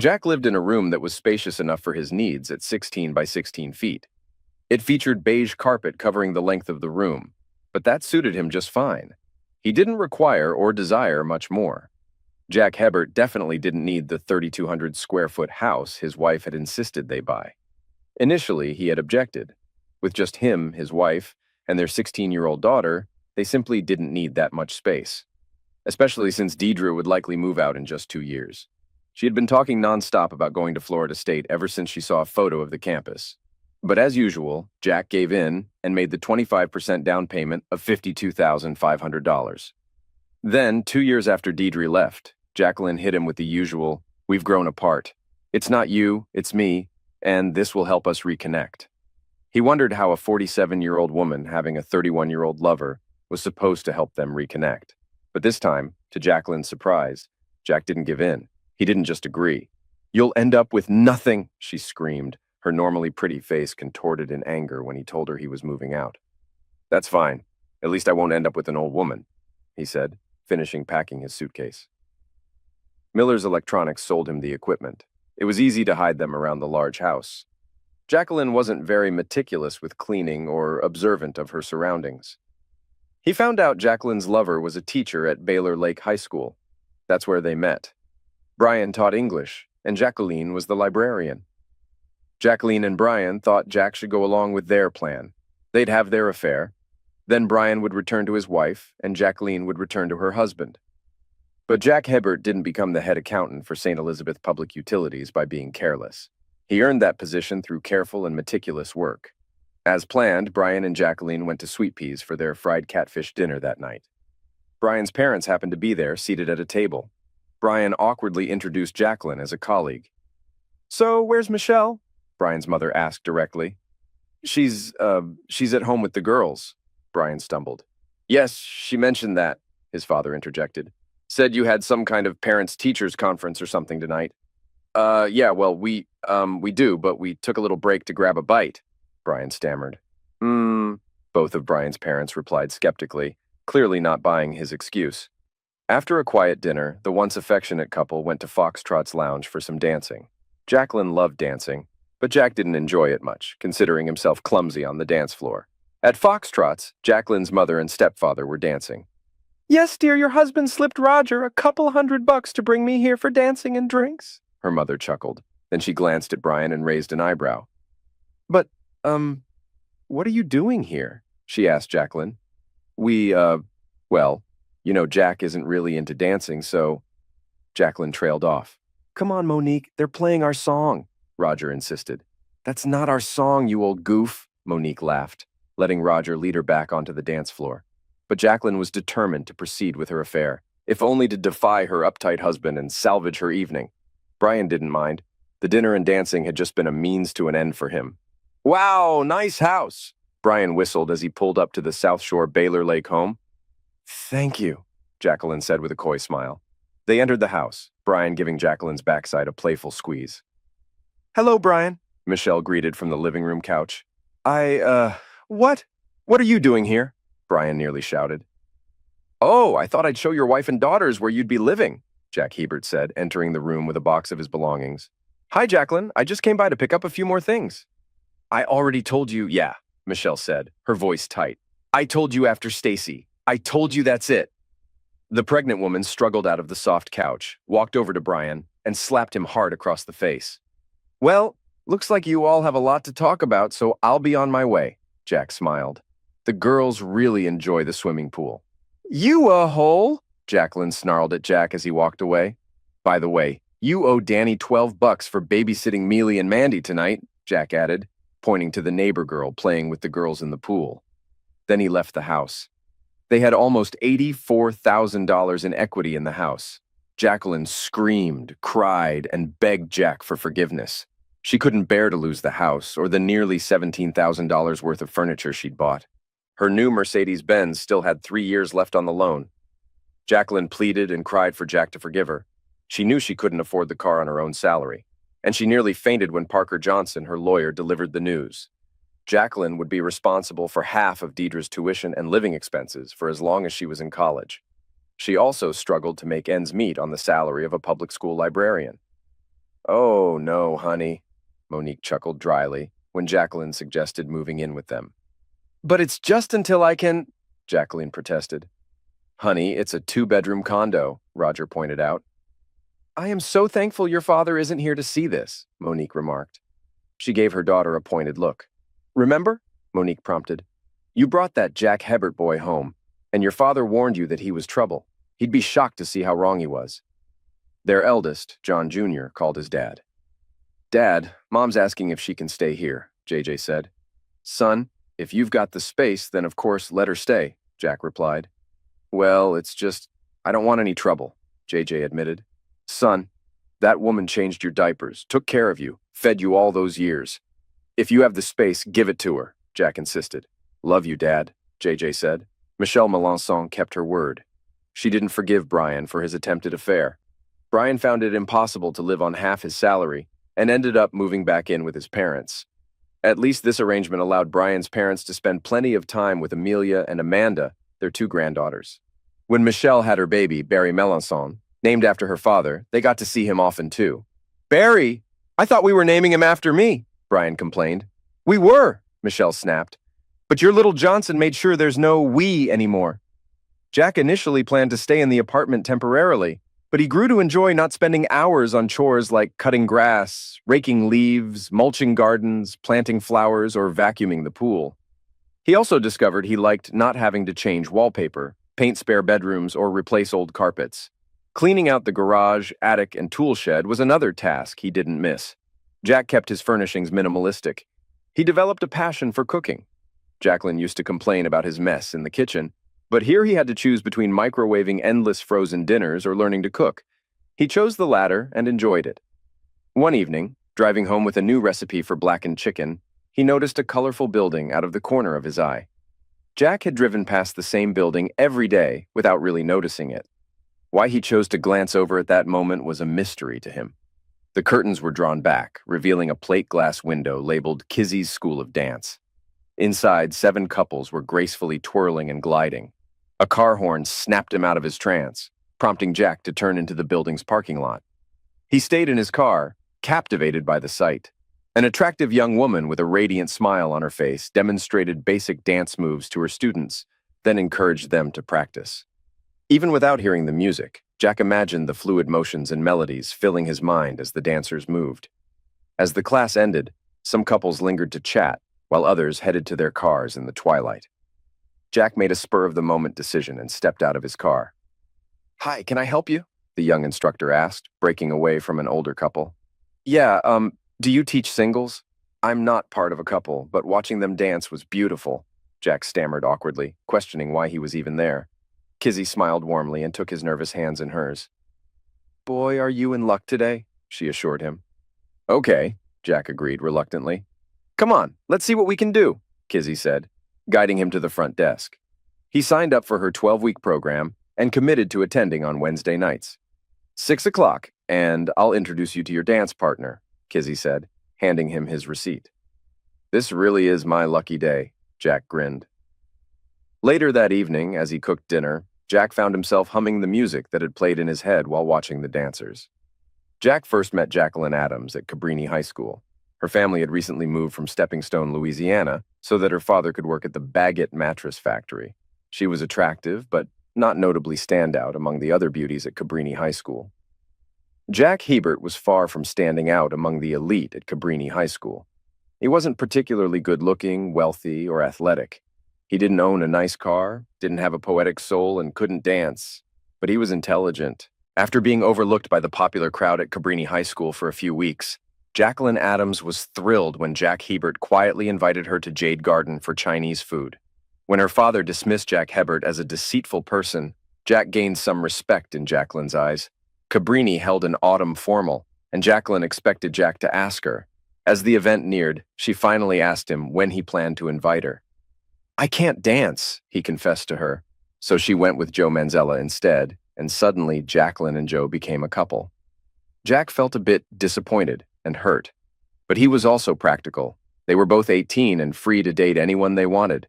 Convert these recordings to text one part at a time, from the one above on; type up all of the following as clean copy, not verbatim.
Jack lived in a room that was spacious enough for his needs at 16 by 16 feet. It featured beige carpet covering the length of the room, but that suited him just fine. He didn't require or desire much more. Jack Hebert definitely didn't need the 3,200 square foot house his wife had insisted they buy. Initially, he had objected. With just him, his wife, and their 16-year-old daughter, they simply didn't need that much space, especially since Deidre would likely move out in just 2 years. She had been talking nonstop about going to Florida State ever since she saw a photo of the campus. But as usual, Jack gave in and made the 25% down payment of $52,500. Then, 2 years after Deidre left, Jacqueline hit him with the usual, "We've grown apart. It's not you, it's me, and this will help us reconnect." He wondered how a 47-year-old woman having a 31-year-old lover was supposed to help them reconnect. But this time, to Jacqueline's surprise, Jack didn't give in. He didn't just agree. "You'll end up with nothing," she screamed, her normally pretty face contorted in anger when he told her he was moving out. "That's fine. At least I won't end up with an old woman," he said, finishing packing his suitcase. Miller's Electronics sold him the equipment. It was easy to hide them around the large house. Jacqueline wasn't very meticulous with cleaning or observant of her surroundings. He found out Jacqueline's lover was a teacher at Baylor Lake High School. That's where they met. Brian taught English, and Jacqueline was the librarian. Jacqueline and Brian thought Jack should go along with their plan. They'd have their affair. Then Brian would return to his wife, and Jacqueline would return to her husband. But Jack Hebert didn't become the head accountant for St. Elizabeth Public Utilities by being careless. He earned that position through careful and meticulous work. As planned, Brian and Jacqueline went to Sweet Peas for their fried catfish dinner that night. Brian's parents happened to be there, seated at a table. Brian awkwardly introduced Jacqueline as a colleague. "So, where's Michelle?" Brian's mother asked directly. She's at home with the girls," Brian stumbled. "Yes, she mentioned that," his father interjected. "Said you had some kind of parents-teachers conference or something tonight." Yeah, well, we do, but we took a little break to grab a bite," Brian stammered. Both of Brian's parents replied skeptically, clearly not buying his excuse. After a quiet dinner, the once affectionate couple went to Foxtrot's lounge for some dancing. Jacqueline loved dancing, but Jack didn't enjoy it much, considering himself clumsy on the dance floor. At Foxtrot's, Jacqueline's mother and stepfather were dancing. "Yes, dear, your husband slipped Roger a couple $100 to bring me here for dancing and drinks," her mother chuckled. Then she glanced at Brian and raised an eyebrow. "But, what are you doing here?" she asked Jacqueline. Well, Jack isn't really into dancing, so..." Jacqueline trailed off. "Come on, Monique, they're playing our song," Roger insisted. "That's not our song, you old goof," Monique laughed, letting Roger lead her back onto the dance floor. But Jacqueline was determined to proceed with her affair, if only to defy her uptight husband and salvage her evening. Brian didn't mind. The dinner and dancing had just been a means to an end for him. "Wow, nice house," Brian whistled as he pulled up to the South Shore Baylor Lake home. "Thank you," Jacqueline said with a coy smile. They entered the house, Brian giving Jacqueline's backside a playful squeeze. "Hello, Brian," Michelle greeted from the living room couch. What? What are you doing here?" Brian nearly shouted. "Oh, I thought I'd show your wife and daughters where you'd be living," Jack Hebert said, entering the room with a box of his belongings. "Hi, Jacqueline. I just came by to pick up a few more things." "I already told you." "Yeah," Michelle said, her voice tight. "I told you after Stacy. I told you that's it." The pregnant woman struggled out of the soft couch, walked over to Brian, and slapped him hard across the face. "Well, looks like you all have a lot to talk about, so I'll be on my way," Jack smiled. "The girls really enjoy the swimming pool." "You a hole?" Jacqueline snarled at Jack as he walked away. "By the way, you owe Danny $12 for babysitting Mealy and Mandy tonight," Jack added, pointing to the neighbor girl playing with the girls in the pool. Then he left the house. They had almost $84,000 in equity in the house. Jacqueline screamed, cried, and begged Jack for forgiveness. She couldn't bear to lose the house or the nearly $17,000 worth of furniture she'd bought. Her new Mercedes-Benz still had 3 years left on the loan. Jacqueline pleaded and cried for Jack to forgive her. She knew she couldn't afford the car on her own salary, and she nearly fainted when Parker Johnson, her lawyer, delivered the news. Jacqueline would be responsible for half of Deidre's tuition and living expenses for as long as she was in college. She also struggled to make ends meet on the salary of a public school librarian. Oh, no, honey, Monique chuckled dryly when Jacqueline suggested moving in with them. But it's just until I can, Jacqueline protested. Honey, it's a two-bedroom condo, Roger pointed out. I am so thankful your father isn't here to see this, Monique remarked. She gave her daughter a pointed look. Remember? Monique prompted. You brought that Jack Hebert boy home, and your father warned you that he was trouble. He'd be shocked to see how wrong he was. Their eldest, John Jr., called his dad. Dad, Mom's asking if she can stay here, JJ said. Son, if you've got the space, then of course let her stay, Jack replied. Well, it's just, I don't want any trouble, JJ admitted. Son, that woman changed your diapers, took care of you, fed you all those years. If you have the space, give it to her, Jack insisted. Love you, Dad, JJ said. Michelle Melançon kept her word. She didn't forgive Brian for his attempted affair. Brian found it impossible to live on half his salary and ended up moving back in with his parents. At least this arrangement allowed Brian's parents to spend plenty of time with Amelia and Amanda, their two granddaughters. When Michelle had her baby, Barry Melançon, named after her father, they got to see him often too. Barry? I thought we were naming him after me, Brian complained. We were, Michelle snapped. But your little Johnson made sure there's no we anymore. Jack initially planned to stay in the apartment temporarily, but he grew to enjoy not spending hours on chores like cutting grass, raking leaves, mulching gardens, planting flowers, or vacuuming the pool. He also discovered he liked not having to change wallpaper, paint spare bedrooms, or replace old carpets. Cleaning out the garage, attic, and tool shed was another task he didn't miss. Jack kept his furnishings minimalistic. He developed a passion for cooking. Jacqueline used to complain about his mess in the kitchen, but here he had to choose between microwaving endless frozen dinners or learning to cook. He chose the latter and enjoyed it. One evening, driving home with a new recipe for blackened chicken, he noticed a colorful building out of the corner of his eye. Jack had driven past the same building every day without really noticing it. Why he chose to glance over at that moment was a mystery to him. The curtains were drawn back, revealing a plate glass window labeled Kizzy's School of Dance. Inside, 7 couples were gracefully twirling and gliding. A car horn snapped him out of his trance, prompting Jack to turn into the building's parking lot. He stayed in his car, captivated by the sight. An attractive young woman with a radiant smile on her face demonstrated basic dance moves to her students, then encouraged them to practice. Even without hearing the music, Jack imagined the fluid motions and melodies filling his mind as the dancers moved. As the class ended, some couples lingered to chat, while others headed to their cars in the twilight. Jack made a spur-of-the-moment decision and stepped out of his car. Hi, can I help you? The young instructor asked, breaking away from an older couple. Yeah, do you teach singles? I'm not part of a couple, but watching them dance was beautiful, Jack stammered awkwardly, questioning why he was even there. Kizzy smiled warmly and took his nervous hands in hers. Boy, are you in luck today, she assured him. Okay, Jack agreed reluctantly. Come on, let's see what we can do, Kizzy said, guiding him to the front desk. He signed up for her 12-week program and committed to attending on Wednesday nights. 6 o'clock, and I'll introduce you to your dance partner, Kizzy said, handing him his receipt. This really is my lucky day, Jack grinned. Later that evening, as he cooked dinner, Jack found himself humming the music that had played in his head while watching the dancers. Jack first met Jacqueline Adams at Cabrini High School. Her family had recently moved from Stepping Stone, Louisiana, so that her father could work at the Baggett mattress factory. She was attractive, but not notably standout among the other beauties at Cabrini High School. Jack Hebert was far from standing out among the elite at Cabrini High School. He wasn't particularly good-looking, wealthy, or athletic. He didn't own a nice car, didn't have a poetic soul, and couldn't dance. But he was intelligent. After being overlooked by the popular crowd at Cabrini High School for a few weeks, Jacqueline Adams was thrilled when Jack Hebert quietly invited her to Jade Garden for Chinese food. When her father dismissed Jack Hebert as a deceitful person, Jack gained some respect in Jacqueline's eyes. Cabrini held an autumn formal, and Jacqueline expected Jack to ask her. As the event neared, she finally asked him when he planned to invite her. I can't dance, he confessed to her, so she went with Joe Manzella instead, and suddenly Jacqueline and Joe became a couple. Jack felt a bit disappointed and hurt, but he was also practical. They were both 18 and free to date anyone they wanted.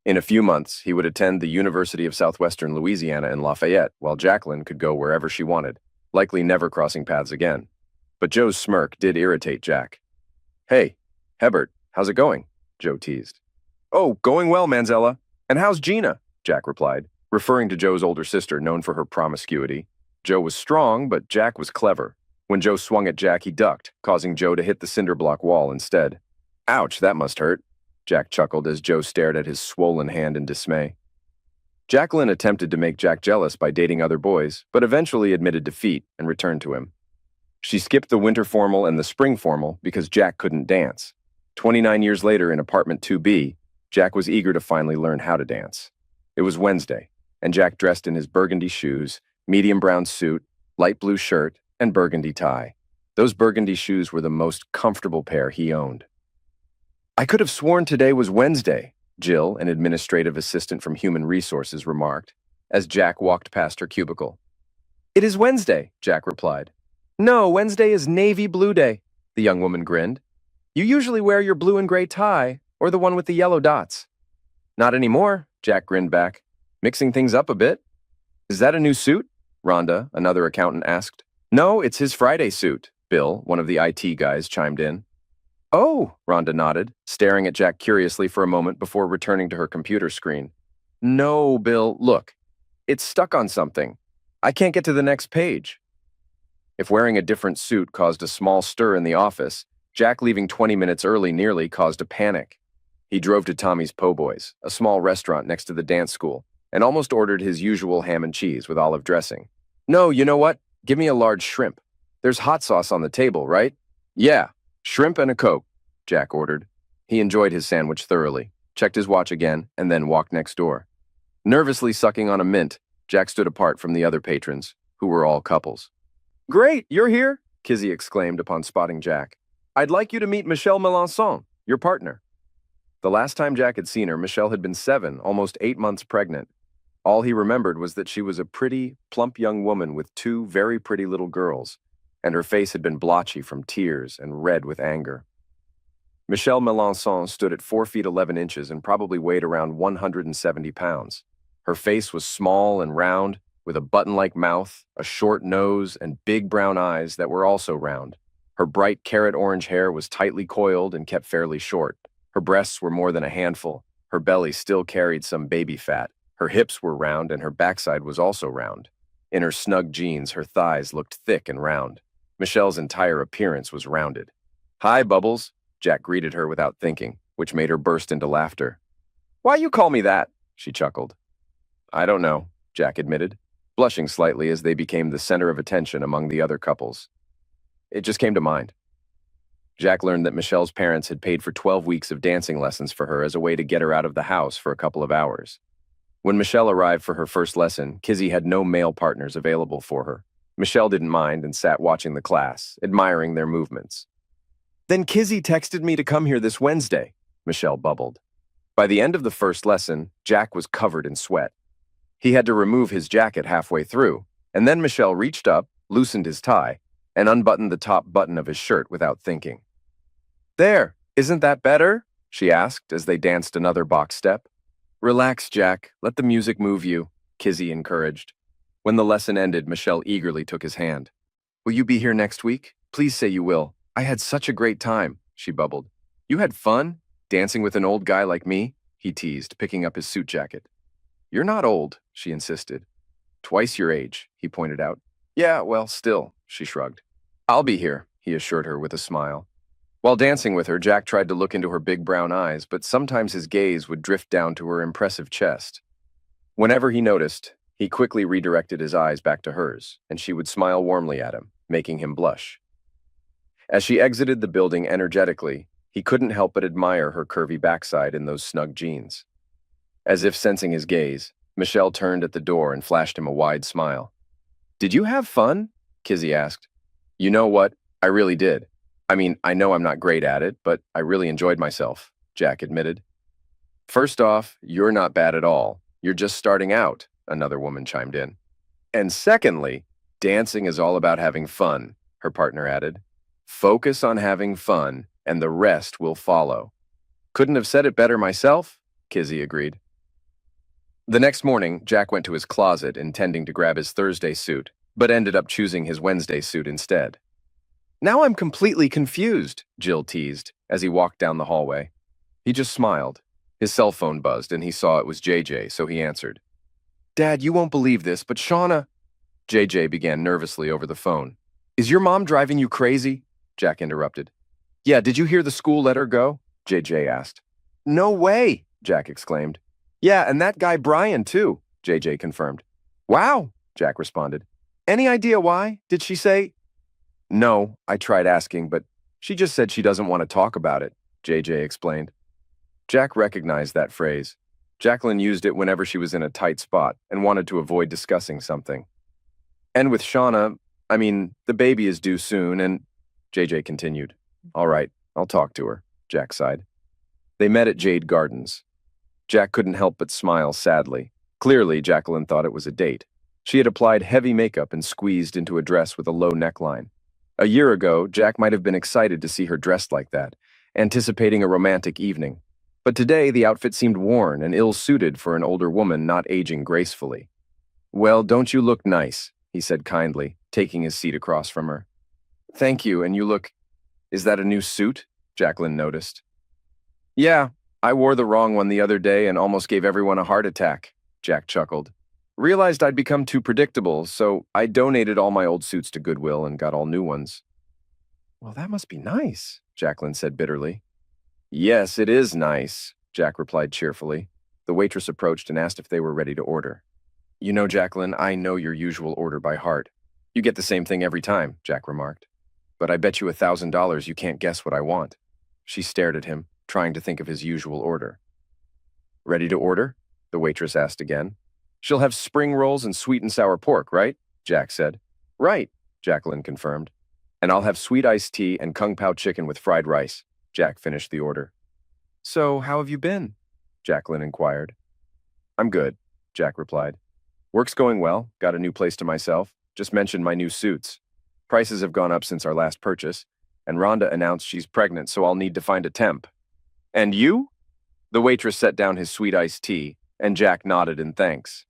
In a few months, he would attend the University of Southwestern Louisiana in Lafayette, while Jacqueline could go wherever she wanted, likely never crossing paths again. But Joe's smirk did irritate Jack. "Hey, Hebert, how's it going?" Joe teased. "Oh, going well, Manzella. And how's Gina?" Jack replied, referring to Joe's older sister known for her promiscuity. Joe was strong, but Jack was clever. When Joe swung at Jack, he ducked, causing Joe to hit the cinder block wall instead. "Ouch, that must hurt," Jack chuckled as Joe stared at his swollen hand in dismay. Jacqueline attempted to make Jack jealous by dating other boys, but eventually admitted defeat and returned to him. She skipped the winter formal and the spring formal because Jack couldn't dance. 29 years later in apartment 2B, Jack was eager to finally learn how to dance. It was Wednesday, and Jack dressed in his burgundy shoes, medium brown suit, light blue shirt, and burgundy tie. Those burgundy shoes were the most comfortable pair he owned. "I could have sworn today was Wednesday," Jill, an administrative assistant from Human Resources, remarked, as Jack walked past her cubicle. "It is Wednesday," Jack replied. "No, Wednesday is navy blue day," the young woman grinned. "You usually wear your blue and gray tie, or the one with the yellow dots." "Not anymore," Jack grinned back, mixing things up a bit. "Is that a new suit?" Rhonda, another accountant, asked. "No, it's his Friday suit," Bill, one of the IT guys, chimed in. "Oh," Rhonda nodded, staring at Jack curiously for a moment before returning to her computer screen. "No, Bill, look. It's stuck on something. I can't get to the next page." If wearing a different suit caused a small stir in the office, Jack leaving 20 minutes early nearly caused a panic. He drove to Tommy's Po' Boys, a small restaurant next to the dance school, and almost ordered his usual ham and cheese with olive dressing. "No, you know what? Give me a large shrimp. There's hot sauce on the table, right?" "Yeah, shrimp and a Coke," Jack ordered. He enjoyed his sandwich thoroughly, checked his watch again, and then walked next door. Nervously sucking on a mint, Jack stood apart from the other patrons, who were all couples. "Great, you're here," Kizzy exclaimed upon spotting Jack. "I'd like you to meet Michelle Melançon, your partner." The last time Jack had seen her, Michelle had been 7, almost 8 months pregnant. All he remembered was that she was a pretty, plump young woman with 2 very pretty little girls, and her face had been blotchy from tears and red with anger. Michelle Melançon stood at 4 feet 11 inches and probably weighed around 170 pounds. Her face was small and round, with a button-like mouth, a short nose, and big brown eyes that were also round. Her bright carrot orange hair was tightly coiled and kept fairly short. Her breasts were more than a handful. Her belly still carried some baby fat. Her hips were round and her backside was also round. In her snug jeans, her thighs looked thick and round. Michelle's entire appearance was rounded. "Hi, Bubbles," Jack greeted her without thinking, which made her burst into laughter. "Why you call me that?" she chuckled. "I don't know," Jack admitted, blushing slightly as they became the center of attention among the other couples. "It just came to mind." Jack learned that Michelle's parents had paid for 12 weeks of dancing lessons for her as a way to get her out of the house for a couple of hours. When Michelle arrived for her first lesson, Kizzy had no male partners available for her. Michelle didn't mind and sat watching the class, admiring their movements. "Then Kizzy texted me to come here this Wednesday," Michelle bubbled. By the end of the first lesson, Jack was covered in sweat. He had to remove his jacket halfway through, and then Michelle reached up, loosened his tie, and unbuttoned the top button of his shirt without thinking. "There, isn't that better?" she asked as they danced another box step. "Relax, Jack. Let the music move you," Kizzy encouraged. When the lesson ended, Michelle eagerly took his hand. "Will you be here next week? Please say you will. I had such a great time," she bubbled. "You had fun? Dancing with an old guy like me?" he teased, picking up his suit jacket. "You're not old," she insisted. "Twice your age," he pointed out. "Yeah, well, still," she shrugged. "I'll be here," he assured her with a smile. While dancing with her, Jack tried to look into her big brown eyes, but sometimes his gaze would drift down to her impressive chest. Whenever he noticed, he quickly redirected his eyes back to hers, and she would smile warmly at him, making him blush. As she exited the building energetically, he couldn't help but admire her curvy backside in those snug jeans. As if sensing his gaze, Michelle turned at the door and flashed him a wide smile. "Did you have fun?" Kizzy asked. "You know what? I really did. I mean, I know I'm not great at it, but I really enjoyed myself," Jack admitted. "First off, you're not bad at all. You're just starting out," another woman chimed in. "And secondly, dancing is all about having fun," her partner added. "Focus on having fun, and the rest will follow." "Couldn't have said it better myself," Kizzy agreed. The next morning, Jack went to his closet intending to grab his Thursday suit, but ended up choosing his Wednesday suit instead. Now I'm completely confused, Jill teased as he walked down the hallway. He just smiled. His cell phone buzzed and he saw it was JJ, so he answered. Dad, you won't believe this, but Shauna… JJ began nervously over the phone. Is your mom driving you crazy? Jack interrupted. Yeah, did you hear the school let her go? JJ asked. No way, Jack exclaimed. Yeah, and that guy Brian, too, JJ confirmed. Wow, Jack responded. Any idea why? Did she say… No, I tried asking, but she just said she doesn't want to talk about it, JJ explained. Jack recognized that phrase. Jacqueline used it whenever she was in a tight spot and wanted to avoid discussing something. And with Shauna, the baby is due soon, and… JJ continued. All right, I'll talk to her, Jack sighed. They met at Jade Gardens. Jack couldn't help but smile sadly. Clearly, Jacqueline thought it was a date. She had applied heavy makeup and squeezed into a dress with a low neckline. A year ago, Jack might have been excited to see her dressed like that, anticipating a romantic evening. But today, the outfit seemed worn and ill-suited for an older woman not aging gracefully. Well, don't you look nice, he said kindly, taking his seat across from her. Thank you, and you look… Is that a new suit? Jacqueline noticed. Yeah, I wore the wrong one the other day and almost gave everyone a heart attack, Jack chuckled. Realized I'd become too predictable, so I donated all my old suits to Goodwill and got all new ones. Well, that must be nice, Jacqueline said bitterly. Yes, it is nice, Jack replied cheerfully. The waitress approached and asked if they were ready to order. You know, Jacqueline, I know your usual order by heart. You get the same thing every time, Jack remarked. But I bet you $1,000 you can't guess what I want. She stared at him, trying to think of his usual order. Ready to order? The waitress asked again. She'll have spring rolls and sweet and sour pork, right? Jack said. Right, Jacqueline confirmed. And I'll have sweet iced tea and kung pao chicken with fried rice. Jack finished the order. So, how have you been? Jacqueline inquired. I'm good, Jack replied. Work's going well, got a new place to myself, just mentioned my new suits. Prices have gone up since our last purchase, and Rhonda announced she's pregnant, so I'll need to find a temp. And you? The waitress set down his sweet iced tea, and Jack nodded in thanks.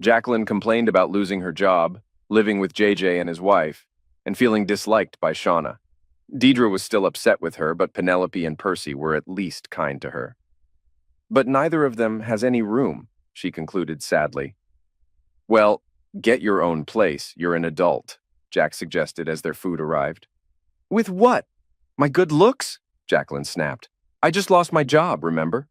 Jacqueline complained about losing her job, living with JJ and his wife, and feeling disliked by Shauna. Deidre was still upset with her, but Penelope and Percy were at least kind to her. But neither of them has any room, she concluded sadly. Well, get your own place, you're an adult, Jack suggested as their food arrived. With what? My good looks? Jacqueline snapped. I just lost my job, remember?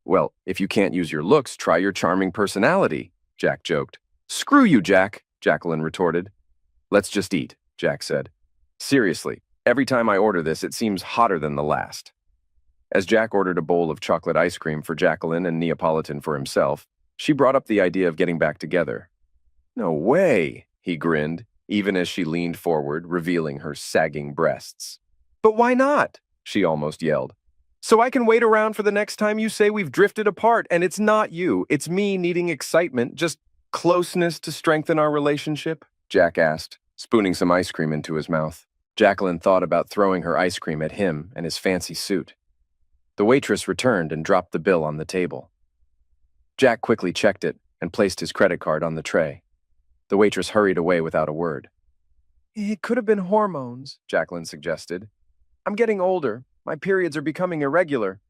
Well, if you can't use your looks, try your charming personality, Jack joked. Screw you, Jack, Jacqueline retorted. Let's just eat, Jack said. Seriously, every time I order this, it seems hotter than the last. As Jack ordered a bowl of chocolate ice cream for Jacqueline and Neapolitan for himself, she brought up the idea of getting back together. No way, he grinned, even as she leaned forward, revealing her sagging breasts. But why not? She almost yelled. So I can wait around for the next time you say we've drifted apart, and it's not you, it's me needing excitement, just closeness to strengthen our relationship? Jack asked, spooning some ice cream into his mouth. Jacqueline thought about throwing her ice cream at him and his fancy suit. The waitress returned and dropped the bill on the table. Jack quickly checked it and placed his credit card on the tray. The waitress hurried away without a word. It could have been hormones, Jacqueline suggested. I'm getting older. My periods are becoming irregular.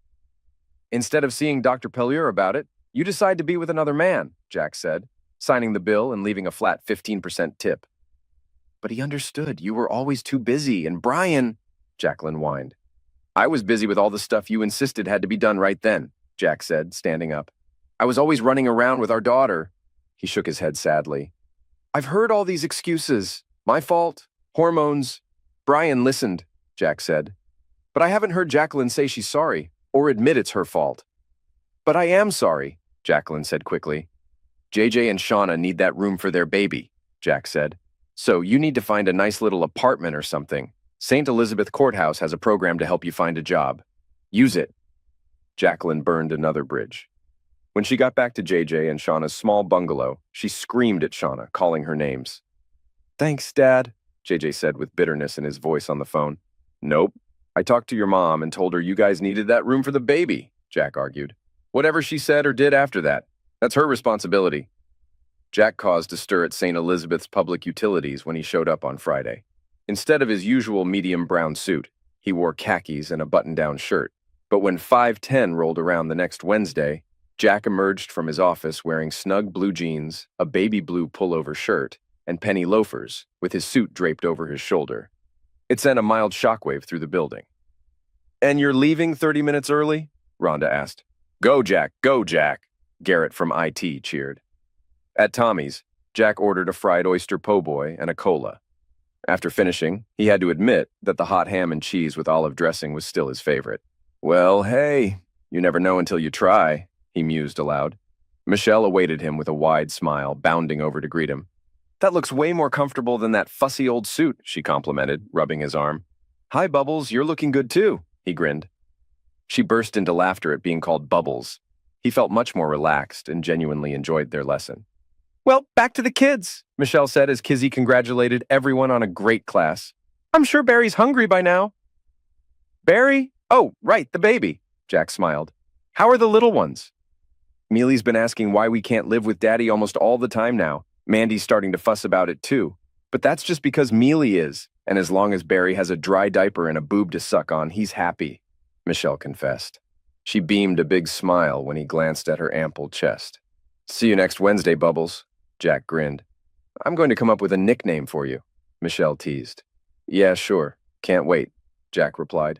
Instead of seeing Dr. Pellier about it, you decide to be with another man, Jack said, signing the bill and leaving a flat 15% tip. But he understood. You were always too busy, and Brian… Jacqueline whined. I was busy with all the stuff you insisted had to be done right then, Jack said, standing up. I was always running around with our daughter. He shook his head sadly. I've heard all these excuses. My fault. Hormones. Brian listened, Jack said. But I haven't heard Jacqueline say she's sorry, or admit it's her fault. But I am sorry, Jacqueline said quickly. JJ and Shauna need that room for their baby, Jack said. So you need to find a nice little apartment or something. St. Elizabeth Courthouse has a program to help you find a job. Use it. Jacqueline burned another bridge. When she got back to JJ and Shauna's small bungalow, she screamed at Shauna, calling her names. Thanks, Dad, JJ said with bitterness in his voice on the phone. Nope. I talked to your mom and told her you guys needed that room for the baby, Jack argued. Whatever she said or did after that, that's her responsibility. Jack caused a stir at St. Elizabeth's Public Utilities when he showed up on Friday. Instead of his usual medium brown suit, he wore khakis and a button-down shirt. But when 5:10 rolled around the next Wednesday, Jack emerged from his office wearing snug blue jeans, a baby blue pullover shirt, and penny loafers, with his suit draped over his shoulder. It sent a mild shockwave through the building. "And you're leaving 30 minutes early?" Rhonda asked. Go, Jack," Garrett from IT cheered. At Tommy's, Jack ordered a fried oyster po' boy and a cola. After finishing, he had to admit that the hot ham and cheese with olive dressing was still his favorite. "Well, hey, you never know until you try," he mused aloud. Michelle awaited him with a wide smile, bounding over to greet him. "That looks way more comfortable than that fussy old suit," she complimented, rubbing his arm. "Hi, Bubbles, you're looking good too," he grinned. She burst into laughter at being called Bubbles. He felt much more relaxed and genuinely enjoyed their lesson. "Well, back to the kids," Michelle said as Kizzy congratulated everyone on a great class. "I'm sure Barry's hungry by now." "Barry? Oh, right, the baby," Jack smiled. "How are the little ones?" "Mealy's been asking why we can't live with Daddy almost all the time now. Mandy's starting to fuss about it too. But that's just because Mealy is, and as long as Barry has a dry diaper and a boob to suck on, he's happy," Michelle confessed. She beamed a big smile when he glanced at her ample chest. "See you next Wednesday, Bubbles," Jack grinned. "I'm going to come up with a nickname for you," Michelle teased. "Yeah, sure. Can't wait," Jack replied.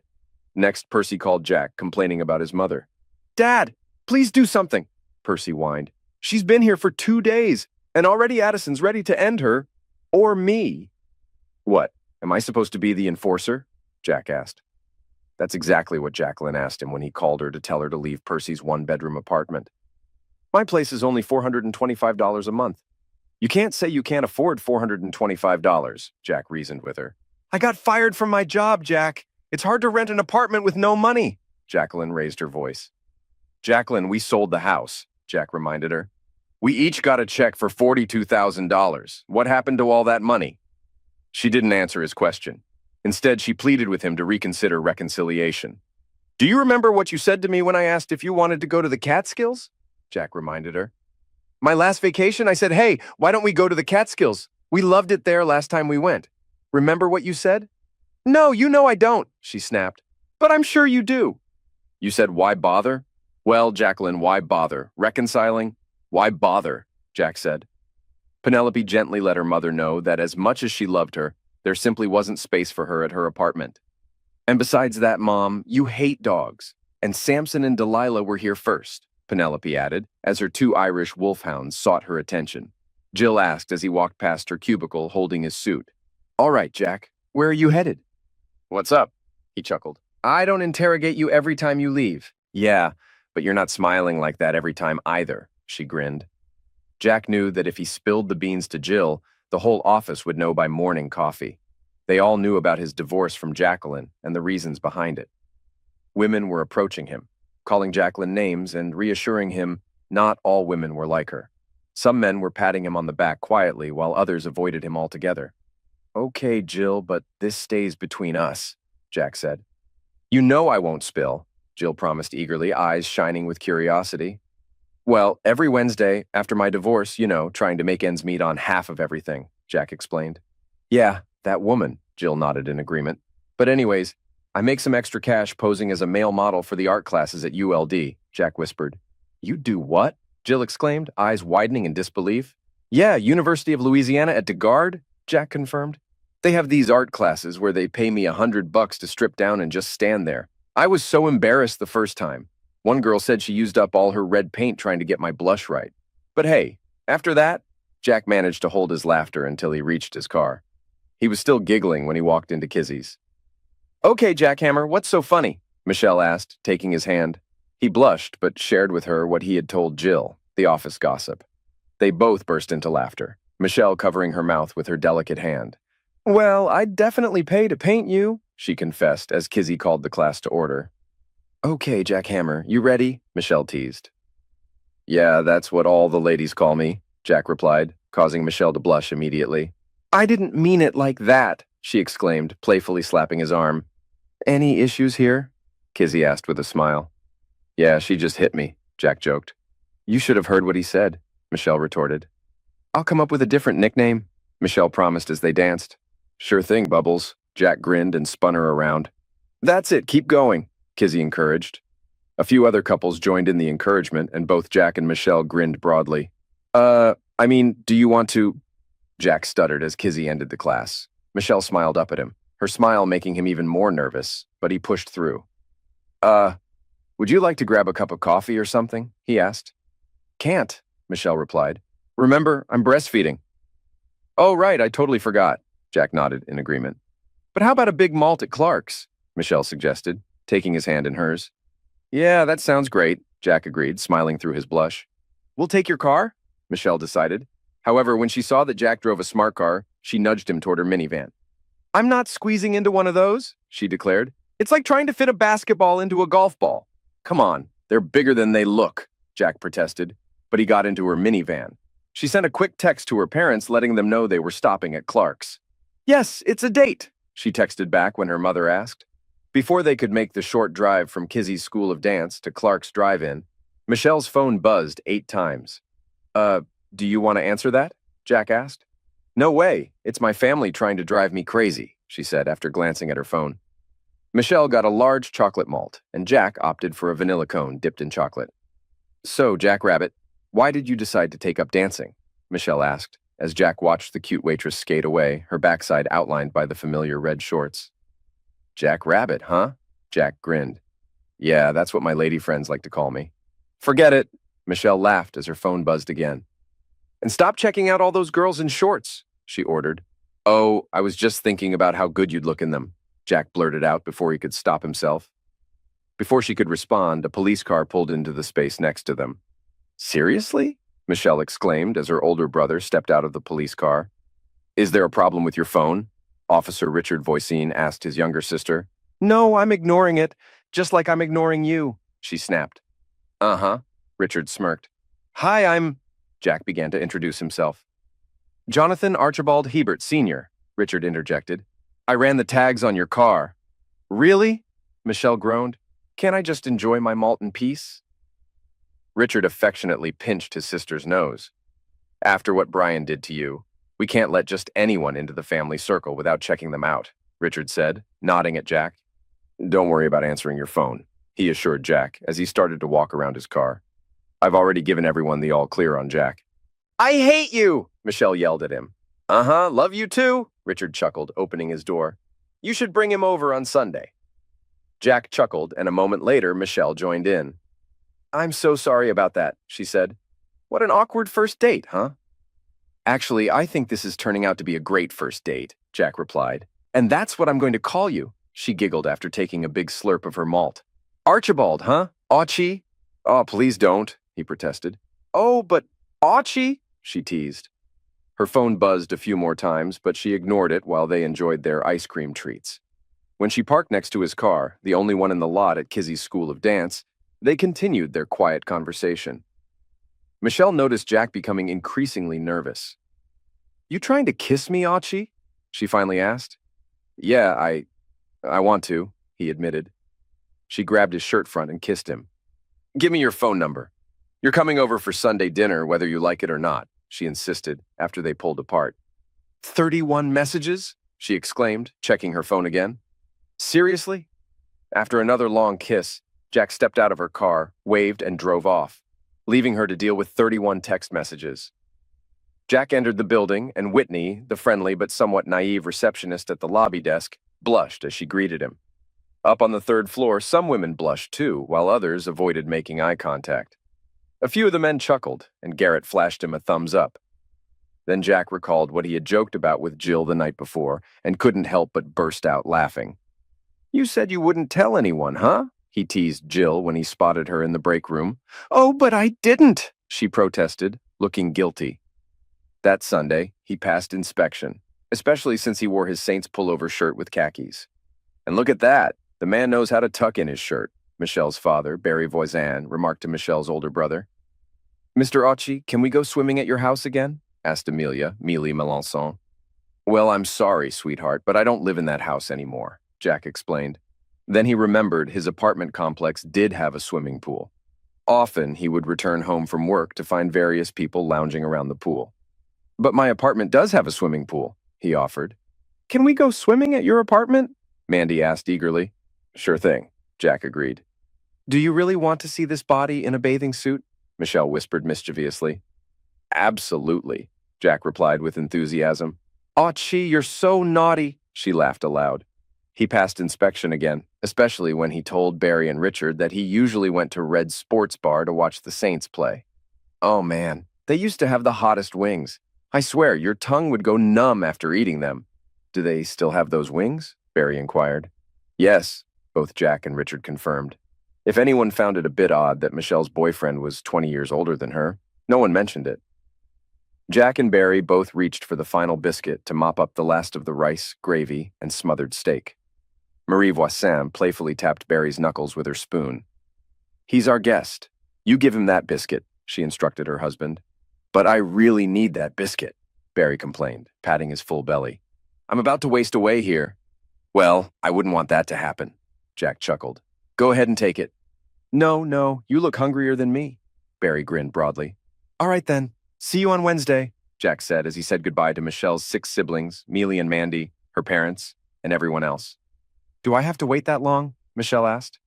Next, Percy called Jack, complaining about his mother. "Dad, please do something," Percy whined. "She's been here for 2 days, and already Addison's ready to end her. Or me." "What, am I supposed to be the enforcer?" Jack asked. That's exactly what Jacqueline asked him when he called her to tell her to leave Percy's one-bedroom apartment. "My place is only $425 a month." "You can't say you can't afford $425, Jack reasoned with her. "I got fired from my job, Jack. It's hard to rent an apartment with no money." Jacqueline raised her voice. "Jacqueline, we sold the house," Jack reminded her. "We each got a check for $42,000. What happened to all that money?" She didn't answer his question. Instead, she pleaded with him to reconsider reconciliation. "Do you remember what you said to me when I asked if you wanted to go to the Catskills?" Jack reminded her. "My last vacation, I said, hey, why don't we go to the Catskills? We loved it there last time we went. Remember what you said?" "No, you know I don't," she snapped. "But I'm sure you do." "You said, why bother?" "Well, Jacqueline, why bother? Reconciling? Why bother?" Jack said. Penelope gently let her mother know that as much as she loved her, there simply wasn't space for her at her apartment. "And besides that, Mom, you hate dogs. And Samson and Delilah were here first," Penelope added, as her 2 Irish wolfhounds sought her attention. Jill asked as he walked past her cubicle holding his suit. "All right, Jack, where are you headed?" "What's up?" he chuckled. "I don't interrogate you every time you leave." "Yeah, but you're not smiling like that every time either," she grinned. Jack knew that if he spilled the beans to Jill, the whole office would know by morning coffee. They all knew about his divorce from Jacqueline and the reasons behind it. Women were approaching him, calling Jacqueline names and reassuring him not all women were like her. Some men were patting him on the back quietly while others avoided him altogether. "Okay, Jill, but this stays between us," Jack said. "You know I won't spill," Jill promised eagerly, eyes shining with curiosity. "Well, every Wednesday, after my divorce, trying to make ends meet on half of everything," Jack explained. "Yeah, that woman," Jill nodded in agreement. "But anyways, I make some extra cash posing as a male model for the art classes at ULD, Jack whispered. "You do what?" Jill exclaimed, eyes widening in disbelief. "Yeah, University of Louisiana at DeGard," Jack confirmed. "They have these art classes where they pay me $100 to strip down and just stand there. I was so embarrassed the first time. One girl said she used up all her red paint trying to get my blush right. But hey, after that," Jack managed to hold his laughter until he reached his car. He was still giggling when he walked into Kizzy's. "Okay, Jackhammer, what's so funny?" Michelle asked, taking his hand. He blushed, but shared with her what he had told Jill, the office gossip. They both burst into laughter, Michelle covering her mouth with her delicate hand. "Well, I'd definitely pay to paint you," she confessed as Kizzy called the class to order. "Okay, Jackhammer, you ready?" Michelle teased. "Yeah, that's what all the ladies call me," Jack replied, causing Michelle to blush immediately. "I didn't mean it like that," she exclaimed, playfully slapping his arm. "Any issues here?" Kizzy asked with a smile. "Yeah, she just hit me," Jack joked. "You should have heard what he said," Michelle retorted. "I'll come up with a different nickname," Michelle promised as they danced. Sure thing, Bubbles. Jack grinned and spun her around. That's it, keep going, Kizzy encouraged. A few other couples joined in the encouragement, and both Jack and Michelle grinned broadly. Do you want to? Jack stuttered as Kizzy ended the class. Michelle smiled up at him, her smile making him even more nervous, but he pushed through. Would you like to grab a cup of coffee or something? He asked. Can't, Michelle replied. Remember, I'm breastfeeding. Oh, right, I totally forgot, Jack nodded in agreement. But how about a big malt at Clark's? Michelle suggested, taking his hand in hers. Yeah, that sounds great, Jack agreed, smiling through his blush. We'll take your car, Michelle decided. However, when she saw that Jack drove a smart car, she nudged him toward her minivan. I'm not squeezing into one of those, she declared. It's like trying to fit a basketball into a golf ball. Come on, they're bigger than they look, Jack protested, but he got into her minivan. She sent a quick text to her parents letting them know they were stopping at Clark's. Yes, it's a date, she texted back when her mother asked. Before they could make the short drive from Kizzy's School of Dance to Clark's drive-in, Michelle's phone buzzed 8 times. Do you want to answer that? Jack asked. No way, it's my family trying to drive me crazy, she said after glancing at her phone. Michelle got a large chocolate malt, and Jack opted for a vanilla cone dipped in chocolate. So, Jack Rabbit, why did you decide to take up dancing? Michelle asked, as Jack watched the cute waitress skate away, her backside outlined by the familiar red shorts. Jack Rabbit, huh? Jack grinned. Yeah, that's what my lady friends like to call me. Forget it, Michelle laughed as her phone buzzed again. And stop checking out all those girls in shorts, she ordered. Oh, I was just thinking about how good you'd look in them, Jack blurted out before he could stop himself. Before she could respond, a police car pulled into the space next to them. Seriously? Michelle exclaimed as her older brother stepped out of the police car. Is there a problem with your phone? Officer Richard Voisin asked his younger sister. No, I'm ignoring it, just like I'm ignoring you, she snapped. Uh-huh, Richard smirked. Hi, I'm... Jack began to introduce himself. Jonathan Archibald Hebert, Sr., Richard interjected. I ran the tags on your car. Really? Michelle groaned. Can't I just enjoy my malt in peace? Richard affectionately pinched his sister's nose. After what Brian did to you, we can't let just anyone into the family circle without checking them out, Richard said, nodding at Jack. Don't worry about answering your phone, he assured Jack as he started to walk around his car. I've already given everyone the all clear on Jack. I hate you, Michelle yelled at him. Uh-huh, love you too, Richard chuckled, opening his door. You should bring him over on Sunday. Jack chuckled, and a moment later, Michelle joined in. I'm so sorry about that, she said. What an awkward first date, huh? Actually, I think this is turning out to be a great first date, Jack replied. And that's what I'm going to call you, she giggled after taking a big slurp of her malt. Archibald, huh? Auchie? Oh, please don't, he protested. Oh, but Auchie, she teased. Her phone buzzed a few more times, but she ignored it while they enjoyed their ice cream treats. When she parked next to his car, the only one in the lot at Kizzy's School of Dance, they continued their quiet conversation. Michelle noticed Jack becoming increasingly nervous. You trying to kiss me, Auchie? She finally asked. Yeah, I want to, he admitted. She grabbed his shirt front and kissed him. Give me your phone number. You're coming over for Sunday dinner, whether you like it or not, she insisted after they pulled apart. 31 messages? She exclaimed, checking her phone again. Seriously? After another long kiss, Jack stepped out of her car, waved, and drove off, leaving her to deal with 31 text messages. Jack entered the building, and Whitney, the friendly but somewhat naive receptionist at the lobby desk, blushed as she greeted him. Up on the 3rd floor, some women blushed too, while others avoided making eye contact. A few of the men chuckled, and Garrett flashed him a thumbs up. Then Jack recalled what he had joked about with Jill the night before, and couldn't help but burst out laughing. You said you wouldn't tell anyone, huh? He teased Jill when he spotted her in the break room. Oh, but I didn't, she protested, looking guilty. That Sunday, he passed inspection, especially since he wore his Saints pullover shirt with khakis. And look at that, the man knows how to tuck in his shirt, Michelle's father, Barry Voisin, remarked to Michelle's older brother. Mr. Auchie, can we go swimming at your house again? Asked Amelia, Mealy Melançon. Well, I'm sorry, sweetheart, but I don't live in that house anymore, Jack explained. Then he remembered his apartment complex did have a swimming pool. Often, he would return home from work to find various people lounging around the pool. But my apartment does have a swimming pool, he offered. can we go swimming at your apartment? Mandy asked eagerly. Sure thing, Jack agreed. Do you really want to see this body in a bathing suit? Michelle whispered mischievously. Absolutely, Jack replied with enthusiasm. Aw, Chi, you're so naughty, she laughed aloud. He passed inspection again, especially when he told Barry and Richard that he usually went to Red's sports bar to watch the Saints play. Oh man, they used to have the hottest wings. I swear, your tongue would go numb after eating them. Do they still have those wings? Barry inquired. Yes, both Jack and Richard confirmed. If anyone found it a bit odd that Michelle's boyfriend was 20 years older than her, no one mentioned it. Jack and Barry both reached for the final biscuit to mop up the last of the rice, gravy, and smothered steak. Marie Voisin playfully tapped Barry's knuckles with her spoon. He's our guest. You give him that biscuit, she instructed her husband. But I really need that biscuit, Barry complained, patting his full belly. I'm about to waste away here. Well, I wouldn't want that to happen, Jack chuckled. Go ahead and take it. No, you look hungrier than me, Barry grinned broadly. All right then, see you on Wednesday, Jack said as he said goodbye to Michelle's 6 siblings, Mealy and Mandy, her parents, and everyone else. Do I have to wait that long? Michelle asked.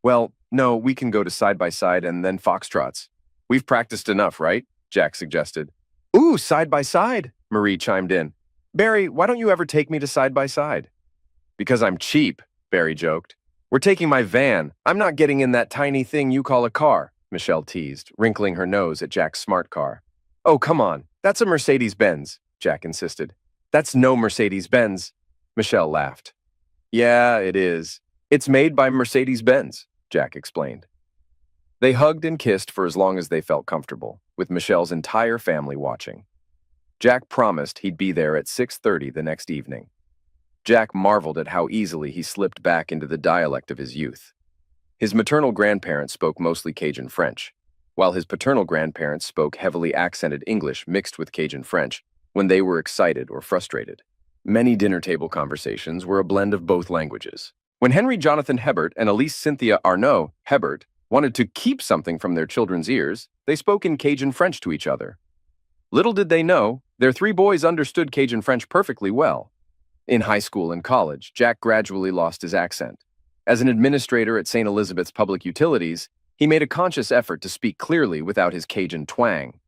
Well, no, we can go to side by side and then foxtrots. We've practiced enough, right? Jack suggested. Ooh, side by side, Marie chimed in. Barry, why don't you ever take me to side by side? Because I'm cheap, Barry joked. We're taking my van. I'm not getting in that tiny thing you call a car, Michelle teased, wrinkling her nose at Jack's smart car. Oh, come on. That's a Mercedes-Benz, Jack insisted. That's no Mercedes-Benz, Michelle laughed. Yeah, it is. It's made by Mercedes-Benz, Jack explained. They hugged and kissed for as long as they felt comfortable, with Michelle's entire family watching. Jack promised he'd be there at 6:30 the next evening. Jack marveled at how easily he slipped back into the dialect of his youth. His maternal grandparents spoke mostly Cajun French, while his paternal grandparents spoke heavily accented English mixed with Cajun French when they were excited or frustrated. Many dinner table conversations were a blend of both languages. When Henry Jonathan Hebert and Elise Cynthia Arnaud Hebert wanted to keep something from their children's ears, they spoke in Cajun French to each other. Little did they know, their 3 boys understood Cajun French perfectly well. In high school and college, Jack gradually lost his accent. As an administrator at St. Elizabeth's Public Utilities, he made a conscious effort to speak clearly without his Cajun twang.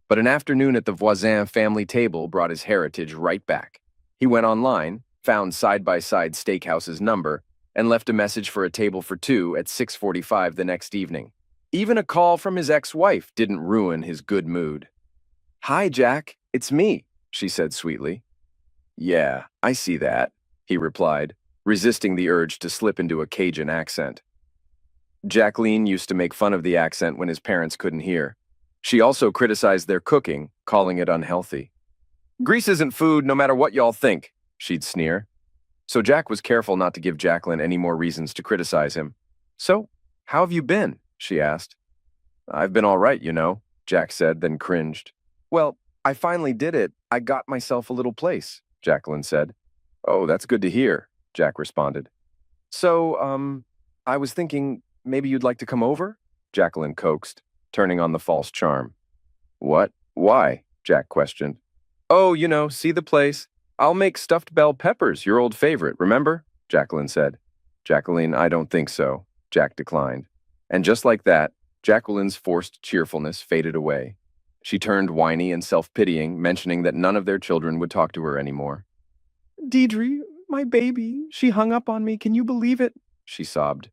But an afternoon at the Voisin family table brought his heritage right back. He went online, found Side by Side Steakhouse's number, and left a message for a table for 2 at 6:45 the next evening. Even a call from his ex-wife didn't ruin his good mood. Hi, Jack, it's me, she said sweetly. Yeah, I see that, he replied, resisting the urge to slip into a Cajun accent. Jacqueline used to make fun of the accent when his parents couldn't hear. She also criticized their cooking, calling it unhealthy. Grease isn't food no matter what y'all think, she'd sneer. So Jack was careful not to give Jacqueline any more reasons to criticize him. So, how have you been? She asked. I've been all right, you know, Jack said, then cringed. Well, I finally did it. I got myself a little place, Jacqueline said. Oh, that's good to hear, Jack responded. So, I was thinking maybe you'd like to come over? Jacqueline coaxed, turning on the false charm. What? Why? Jack questioned. Oh, you know, see the place. I'll make stuffed bell peppers, your old favorite, remember? Jacqueline said. Jacqueline, I don't think so, Jack declined. And just like that, Jacqueline's forced cheerfulness faded away. She turned whiny and self-pitying, mentioning that none of their children would talk to her anymore. Deidre, my baby, she hung up on me, can you believe it? She sobbed.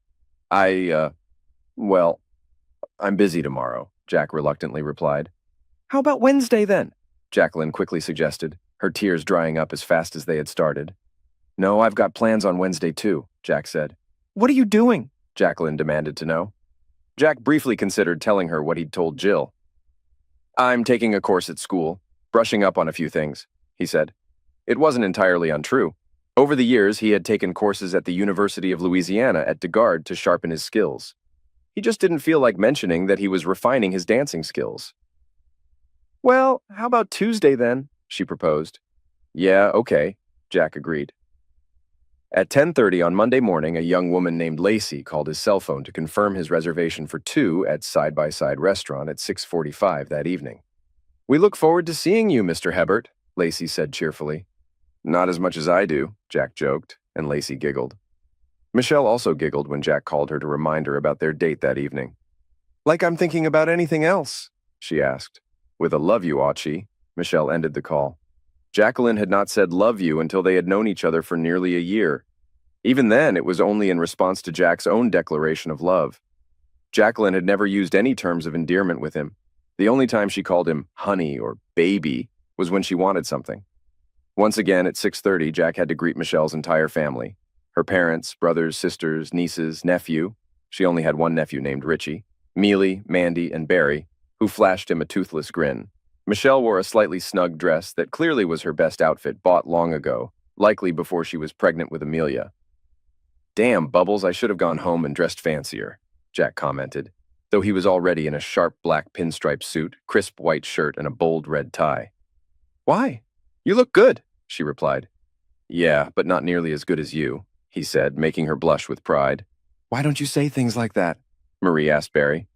Well, I'm busy tomorrow, Jack reluctantly replied. How about Wednesday then? Jacqueline quickly suggested, her tears drying up as fast as they had started. No, I've got plans on Wednesday too, Jack said. What are you doing? Jacqueline demanded to know. Jack briefly considered telling her what he'd told Jill. I'm taking a course at school, brushing up on a few things, he said. It wasn't entirely untrue. Over the years, he had taken courses at the University of Louisiana at DeGard to sharpen his skills. He just didn't feel like mentioning that he was refining his dancing skills. Well, how about Tuesday then? She proposed. Yeah, okay, Jack agreed. At 10:30 on Monday morning, a young woman named Lacey called his cell phone to confirm his reservation for 2 at Side by Side Restaurant at 6:45 that evening. We look forward to seeing you, Mr. Hebert, Lacey said cheerfully. Not as much as I do, Jack joked, and Lacey giggled. Michelle also giggled when Jack called her to remind her about their date that evening. Like I'm thinking about anything else, she asked. With a love you, Achi, Michelle ended the call. Jacqueline had not said love you until they had known each other for nearly a year. Even then, it was only in response to Jack's own declaration of love. Jacqueline had never used any terms of endearment with him. The only time she called him honey or baby was when she wanted something. Once again, at 6:30, Jack had to greet Michelle's entire family. Her parents, brothers, sisters, nieces, nephew. She only had one nephew named Richie. Mealy, Mandy, and Barry, who flashed him a toothless grin. Michelle wore a slightly snug dress that clearly was her best outfit bought long ago, likely before she was pregnant with Amelia. Damn, Bubbles, I should have gone home and dressed fancier, Jack commented, though he was already in a sharp black pinstripe suit, crisp white shirt, and a bold red tie. Why? You look good, she replied. Yeah, but not nearly as good as you, he said, making her blush with pride. Why don't you say things like that? Marie asked Barry.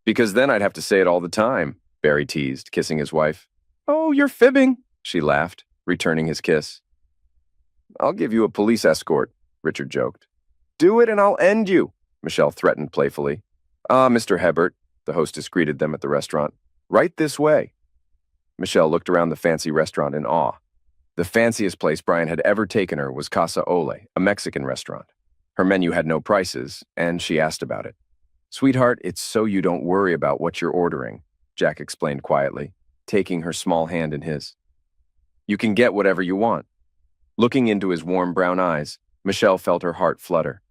Because then I'd have to say it all the time, Barry teased, kissing his wife. Oh, you're fibbing, she laughed, returning his kiss. I'll give you a police escort, Richard joked. Do it and I'll end you, Michelle threatened playfully. Ah, Mr. Hebert, the hostess greeted them at the restaurant. Right this way. Michelle looked around the fancy restaurant in awe. The fanciest place Brian had ever taken her was Casa Ole, a Mexican restaurant. Her menu had no prices, and she asked about it. Sweetheart, it's so you don't worry about what you're ordering, Jack explained quietly, taking her small hand in his. You can get whatever you want. Looking into his warm brown eyes, Michelle felt her heart flutter.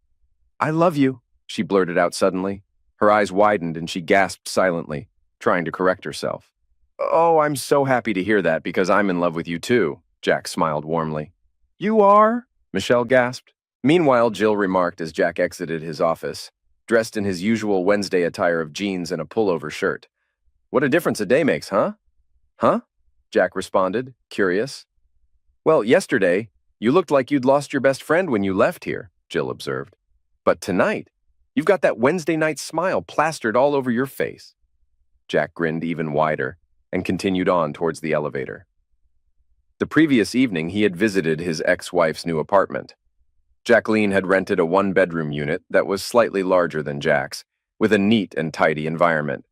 I love you, she blurted out suddenly. Her eyes widened and she gasped silently, trying to correct herself. Oh, I'm so happy to hear that because I'm in love with you too, Jack smiled warmly. You are? Michelle gasped. Meanwhile, Jill remarked as Jack exited his office, dressed in his usual Wednesday attire of jeans and a pullover shirt. What a difference a day makes, huh? Huh? Jack responded, curious. Well, yesterday, you looked like you'd lost your best friend when you left here, Jill observed. But tonight, you've got that Wednesday night smile plastered all over your face. Jack grinned even wider and continued on towards the elevator. The previous evening, he had visited his ex-wife's new apartment. Jacqueline had rented a one-bedroom unit that was slightly larger than Jack's, with a neat and tidy environment.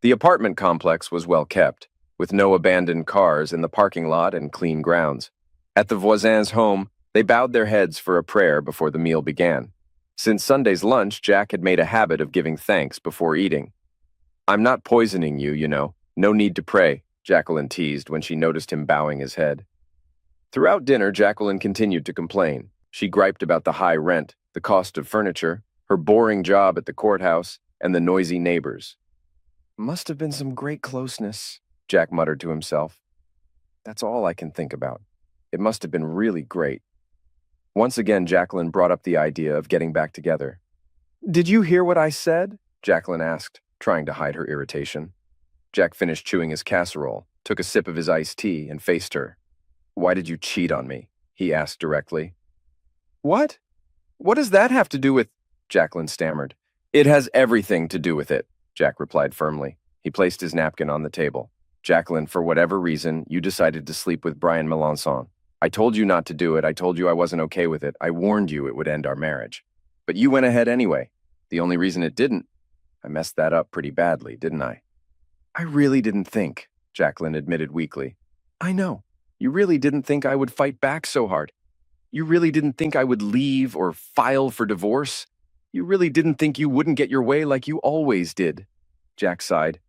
The apartment complex was well kept, with no abandoned cars in the parking lot and clean grounds. At the Voisin's home, they bowed their heads for a prayer before the meal began. Since Sunday's lunch, Jack had made a habit of giving thanks before eating. I'm not poisoning you, you know. No need to pray, Jacqueline teased when she noticed him bowing his head. Throughout dinner, Jacqueline continued to complain. She griped about the high rent, the cost of furniture, her boring job at the courthouse, and the noisy neighbors. Must have been some great closeness, Jack muttered to himself. That's all I can think about. It must have been really great. Once again, Jacqueline brought up the idea of getting back together. Did you hear what I said? Jacqueline asked, trying to hide her irritation. Jack finished chewing his casserole, took a sip of his iced tea, and faced her. Why did you cheat on me? He asked directly. What? What does that have to do with? Jacqueline stammered. It has everything to do with it, Jack replied firmly. He placed his napkin on the table. Jacqueline, for whatever reason, you decided to sleep with Brian Melanson. I told you not to do it. I told you I wasn't okay with it. I warned you it would end our marriage. But you went ahead anyway. The only reason it didn't. I messed that up pretty badly, didn't I? I really didn't think, Jacqueline admitted weakly. I know. You really didn't think I would fight back so hard. You really didn't think I would leave or file for divorce. You really didn't think you wouldn't get your way like you always did. Jack sighed.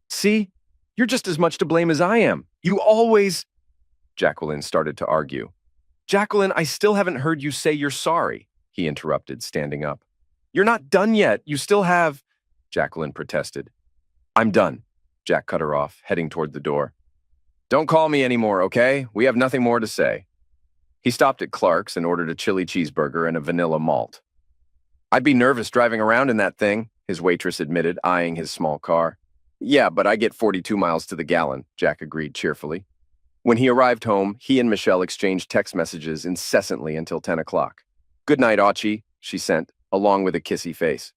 See? You're just as much to blame as I am. You always... Jacqueline started to argue. Jacqueline, I still haven't heard you say you're sorry, he interrupted, standing up. You're not done yet. You still have... Jacqueline protested. I'm done, Jack cut her off, heading toward the door. Don't call me anymore, okay? We have nothing more to say. He stopped at Clark's and ordered a chili cheeseburger and a vanilla malt. I'd be nervous driving around in that thing, his waitress admitted, eyeing his small car. Yeah, but I get 42 miles to the gallon, Jack agreed cheerfully. When he arrived home, he and Michelle exchanged text messages incessantly until 10 o'clock. Good night, Achi, she sent, along with a kissy face.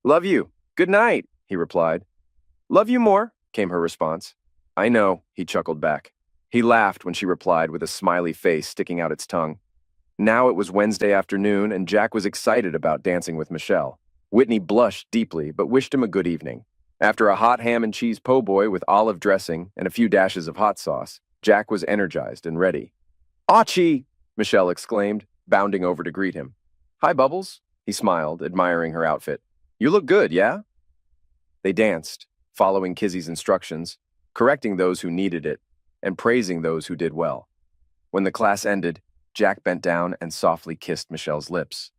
Love you. Good night, he replied. Love you more, came her response. I know, he chuckled back. He laughed when she replied with a smiley face sticking out its tongue. Now it was Wednesday afternoon, and Jack was excited about dancing with Michelle. Whitney blushed deeply, but wished him a good evening. After a hot ham and cheese po' boy with olive dressing and a few dashes of hot sauce, Jack was energized and ready. "Achi!" Michelle exclaimed, bounding over to greet him. "Hi, Bubbles," he smiled, admiring her outfit. "You look good, yeah?" They danced, following Kizzy's instructions, correcting those who needed it, and praising those who did well. When the class ended, Jack bent down and softly kissed Michelle's lips.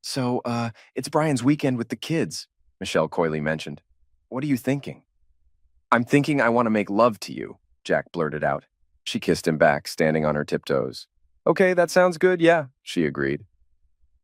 "So, it's Brian's weekend with the kids," Michelle coyly mentioned. "What are you thinking?" "I'm thinking I want to make love to you," Jack blurted out. She kissed him back, standing on her tiptoes. "Okay, that sounds good, yeah," she agreed.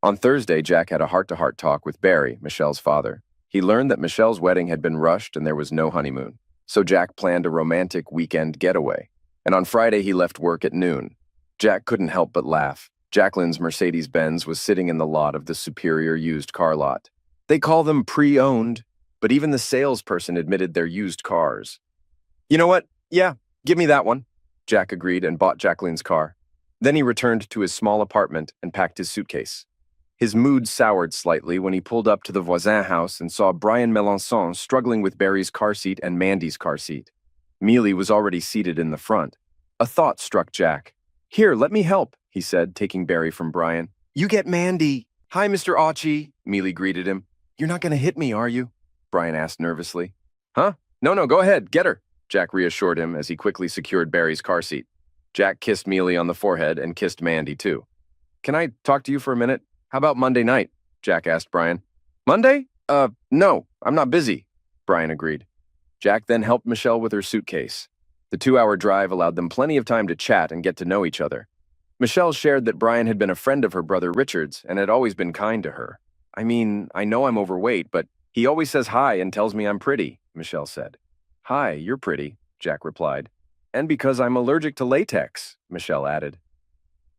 On Thursday, Jack had a heart-to-heart talk with Barry, Michelle's father. He learned that Michelle's wedding had been rushed and there was no honeymoon, so Jack planned a romantic weekend getaway. And on Friday, he left work at noon. Jack couldn't help but laugh. Jacqueline's Mercedes-Benz was sitting in the lot of the Superior used car lot. They call them pre-owned, but even the salesperson admitted they're used cars. "You know what? Yeah, give me that one," Jack agreed and bought Jacqueline's car. Then he returned to his small apartment and packed his suitcase. His mood soured slightly when he pulled up to the voisin house and saw Brian Melançon struggling with Barry's car seat and Mandy's car seat. Mealy was already seated in the front. A thought struck Jack. "Here, let me help," he said, taking Barry from Brian. "You get Mandy." "Hi, Mr. Achi," Mealy greeted him. "You're not going to hit me, are you?" Brian asked nervously. "Huh? No, go ahead, get her," Jack reassured him as he quickly secured Barry's car seat. Jack kissed Mealy on the forehead and kissed Mandy, too. "Can I talk to you for a minute? How about Monday night?" Jack asked Brian. "Monday? No, I'm not busy," Brian agreed. Jack then helped Michelle with her suitcase. The 2-hour drive allowed them plenty of time to chat and get to know each other. Michelle shared that Brian had been a friend of her brother Richard's and had always been kind to her. "I mean, I know I'm overweight, but he always says hi and tells me I'm pretty," Michelle said. "Hi, you're pretty," Jack replied. "And because I'm allergic to latex," Michelle added.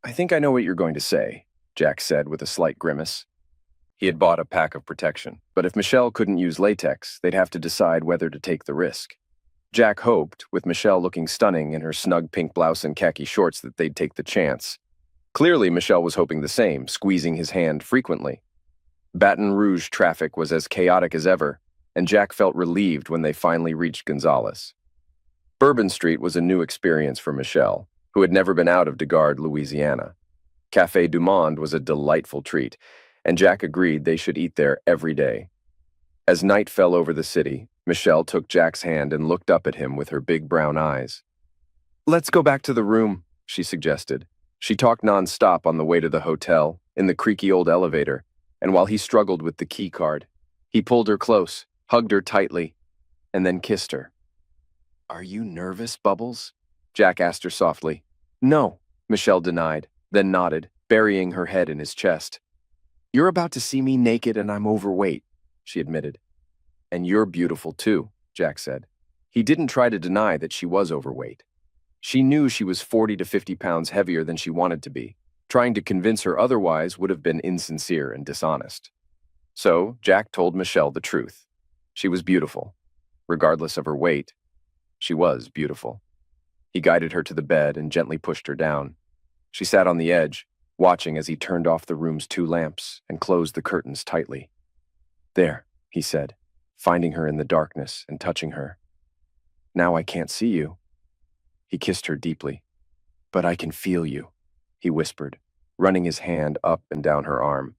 "I think I know what you're going to say," Jack said with a slight grimace. He had bought a pack of protection, but if Michelle couldn't use latex, they'd have to decide whether to take the risk. Jack hoped, with Michelle looking stunning in her snug pink blouse and khaki shorts, that they'd take the chance. Clearly, Michelle was hoping the same, squeezing his hand frequently. Baton Rouge traffic was as chaotic as ever, and Jack felt relieved when they finally reached Gonzales. Bourbon Street was a new experience for Michelle, who had never been out of Degard, Louisiana. Café du Monde was a delightful treat, and Jack agreed they should eat there every day. As night fell over the city, Michelle took Jack's hand and looked up at him with her big brown eyes. "Let's go back to the room," she suggested. She talked nonstop on the way to the hotel, in the creaky old elevator, and while he struggled with the key card, he pulled her close, hugged her tightly, and then kissed her. "Are you nervous, Bubbles?" Jack asked her softly. "No," Michelle denied, then nodded, burying her head in his chest. "You're about to see me naked and I'm overweight," she admitted. "And you're beautiful too," Jack said. He didn't try to deny that she was overweight. She knew she was 40 to 50 pounds heavier than she wanted to be. Trying to convince her otherwise would have been insincere and dishonest. So, Jack told Michelle the truth. She was beautiful. Regardless of her weight, she was beautiful. He guided her to the bed and gently pushed her down. She sat on the edge, watching as he turned off the room's 2 lamps and closed the curtains tightly. "There," he said, finding her in the darkness and touching her. "Now I can't see you." He kissed her deeply. "But I can feel you," he whispered, running his hand up and down her arm.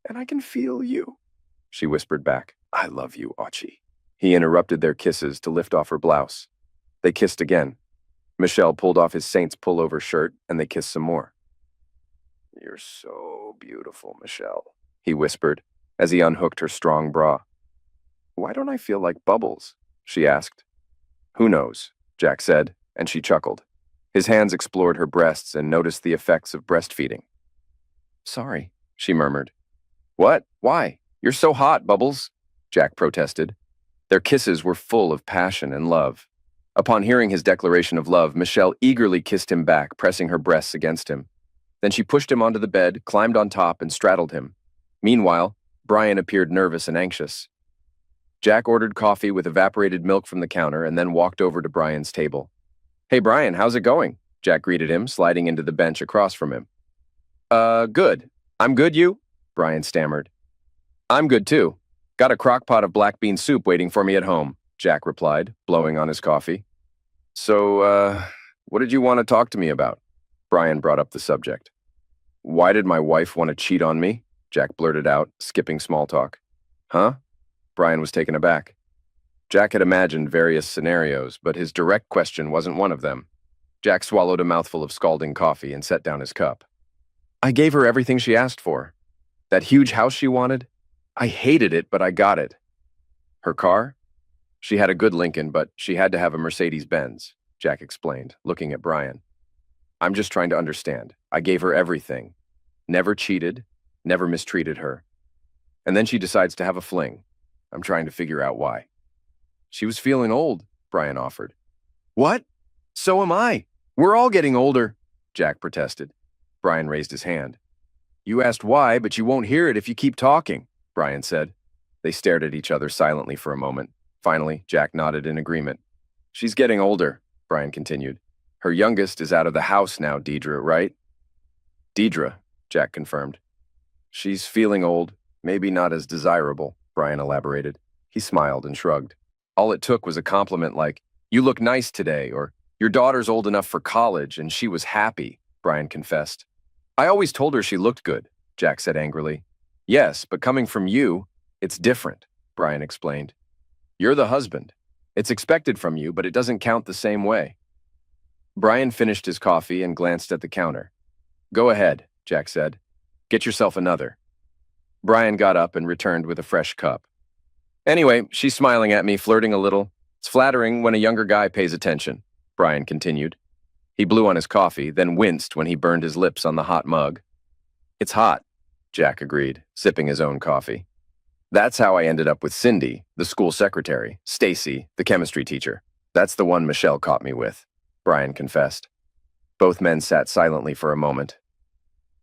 "And I can feel you," she whispered back. "I love you, Achi." He interrupted their kisses to lift off her blouse. They kissed again. Michelle pulled off his Saints pullover shirt, and they kissed some more. "You're so beautiful, Michelle," he whispered as he unhooked her strong bra. "Why don't I feel like Bubbles?" she asked. "Who knows?" Jack said, and she chuckled. His hands explored her breasts and noticed the effects of breastfeeding. "Sorry," she murmured. "What? Why? You're so hot, Bubbles," Jack protested. Their kisses were full of passion and love. Upon hearing his declaration of love, Michelle eagerly kissed him back, pressing her breasts against him. Then she pushed him onto the bed, climbed on top, and straddled him. Meanwhile, Brian appeared nervous and anxious. Jack ordered coffee with evaporated milk from the counter and then walked over to Brian's table. Hey, Brian, how's it going? Jack greeted him, sliding into the bench across from him. Good. I'm good, you? Brian stammered. I'm good, too. Got a crock pot of black bean soup waiting for me at home, Jack replied, blowing on his coffee. So, what did you want to talk to me about? Brian brought up the subject. Why did my wife want to cheat on me? Jack blurted out, skipping small talk. Huh? Brian was taken aback. Jack had imagined various scenarios, but his direct question wasn't one of them. Jack swallowed a mouthful of scalding coffee and set down his cup. I gave her everything she asked for. That huge house she wanted? I hated it, but I got it. Her car? She had a good Lincoln, but she had to have a Mercedes-Benz, Jack explained, looking at Brian. I'm just trying to understand. I gave her everything. Never cheated, never mistreated her. And then she decides to have a fling. I'm trying to figure out why. She was feeling old, Brian offered. What? So am I. We're all getting older, Jack protested. Brian raised his hand. You asked why, but you won't hear it if you keep talking, Brian said. They stared at each other silently for a moment. Finally, Jack nodded in agreement. She's getting older, Brian continued. Her youngest is out of the house now, Deidre, right? Deidre, Jack confirmed. She's feeling old, maybe not as desirable, Brian elaborated. He smiled and shrugged. All it took was a compliment like, you look nice today, or your daughter's old enough for college and she was happy, Brian confessed. I always told her she looked good, Jack said angrily. Yes, but coming from you, it's different, Brian explained. You're the husband. It's expected from you, but it doesn't count the same way. Brian finished his coffee and glanced at the counter. Go ahead, Jack said. Get yourself another. Brian got up and returned with a fresh cup. Anyway, she's smiling at me, flirting a little. It's flattering when a younger guy pays attention, Brian continued. He blew on his coffee, then winced when he burned his lips on the hot mug. It's hot, Jack agreed, sipping his own coffee. That's how I ended up with Cindy, the school secretary, Stacy, the chemistry teacher. That's the one Michelle caught me with, Brian confessed. Both men sat silently for a moment.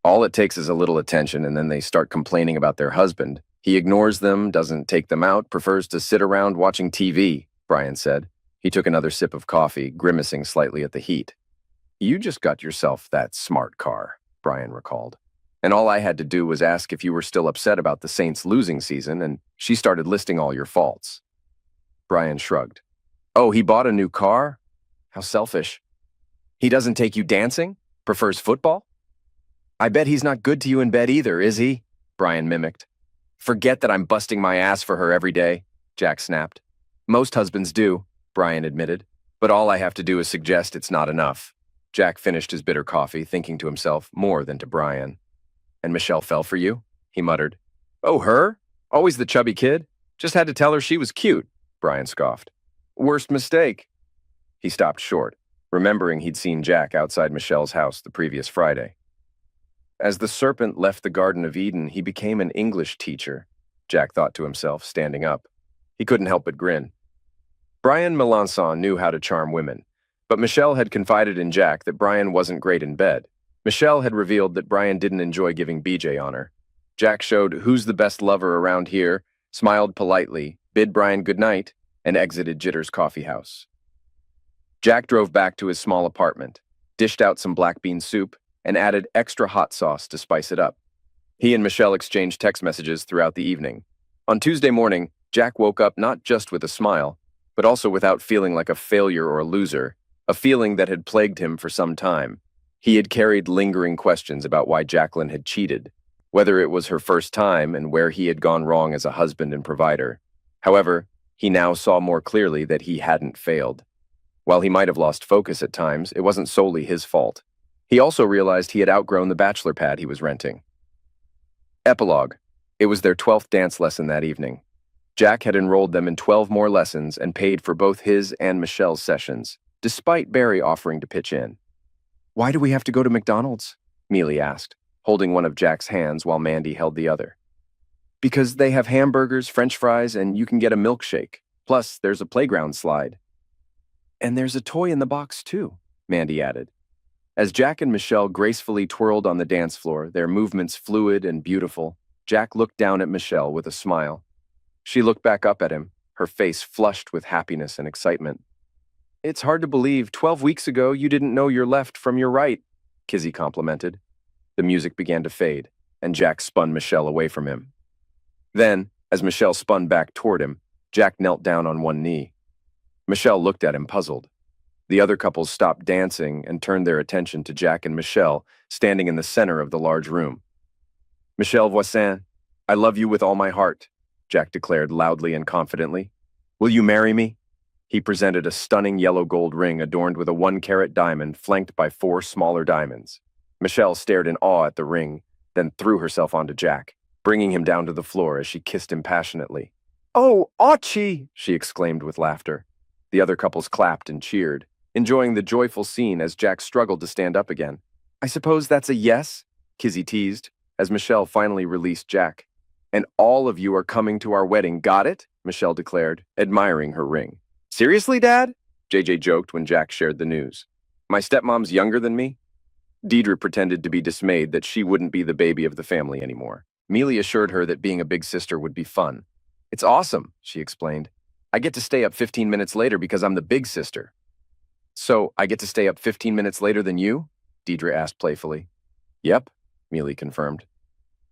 All it takes is a little attention, and then they start complaining about their husband. He ignores them, doesn't take them out, prefers to sit around watching TV, Brian said. He took another sip of coffee, grimacing slightly at the heat. You just got yourself that smart car, Brian recalled. And all I had to do was ask if you were still upset about the Saints losing season, and she started listing all your faults. Brian shrugged. Oh, he bought a new car? How selfish. He doesn't take you dancing? Prefers football? I bet he's not good to you in bed either, is he? Brian mimicked. Forget that I'm busting my ass for her every day, Jack snapped. Most husbands do, Brian admitted, but all I have to do is suggest it's not enough. Jack finished his bitter coffee, thinking to himself more than to Brian. And Michelle fell for you? He muttered. Oh, her? Always the chubby kid? Just had to tell her she was cute, Brian scoffed. Worst mistake. He stopped short, remembering he'd seen Jack outside Michelle's house the previous Friday. As the serpent left the Garden of Eden, he became an English teacher, Jack thought to himself, standing up. He couldn't help but grin. Brian Melanson knew how to charm women, but Michelle had confided in Jack that Brian wasn't great in bed. Michelle had revealed that Brian didn't enjoy giving BJ on her. Jack showed who's the best lover around here, smiled politely, bid Brian goodnight, and exited Jitter's coffee house. Jack drove back to his small apartment, dished out some black bean soup, and added extra hot sauce to spice it up. He and Michelle exchanged text messages throughout the evening. On Tuesday morning, Jack woke up not just with a smile, but also without feeling like a failure or a loser, a feeling that had plagued him for some time. He had carried lingering questions about why Jacqueline had cheated, whether it was her first time and where he had gone wrong as a husband and provider. However, he now saw more clearly that he hadn't failed. While he might have lost focus at times, it wasn't solely his fault. He also realized he had outgrown the bachelor pad he was renting. Epilogue. It was their 12th dance lesson that evening. Jack had enrolled them in 12 more lessons and paid for both his and Michelle's sessions, despite Barry offering to pitch in. Why do we have to go to McDonald's? Mealy asked, holding one of Jack's hands while Mandy held the other. Because they have hamburgers, French fries, and you can get a milkshake. Plus, there's a playground slide. And there's a toy in the box, too, Mandy added. As Jack and Michelle gracefully twirled on the dance floor, their movements fluid and beautiful, Jack looked down at Michelle with a smile. She looked back up at him, her face flushed with happiness and excitement. It's hard to believe 12 weeks ago you didn't know your left from your right, Kizzy complimented. The music began to fade, and Jack spun Michelle away from him. Then, as Michelle spun back toward him, Jack knelt down on one knee. Michelle looked at him puzzled. The other couples stopped dancing and turned their attention to Jack and Michelle, standing in the center of the large room. Michelle Voisin, I love you with all my heart, Jack declared loudly and confidently. Will you marry me? He presented a stunning yellow gold ring adorned with a 1-carat diamond flanked by 4 smaller diamonds. Michelle stared in awe at the ring, then threw herself onto Jack, bringing him down to the floor as she kissed him passionately. Oh, Archie! She exclaimed with laughter. The other couples clapped and cheered, enjoying the joyful scene as Jack struggled to stand up again. I suppose that's a yes? Kizzy teased, as Michelle finally released Jack. And all of you are coming to our wedding, got it? Michelle declared, admiring her ring. Seriously, Dad? JJ joked when Jack shared the news. My stepmom's younger than me? Deidre pretended to be dismayed that she wouldn't be the baby of the family anymore. Mealy assured her that being a big sister would be fun. It's awesome, she explained. I get to stay up 15 minutes later because I'm the big sister. So, I get to stay up 15 minutes later than you? Deidre asked playfully. Yep, Mealy confirmed.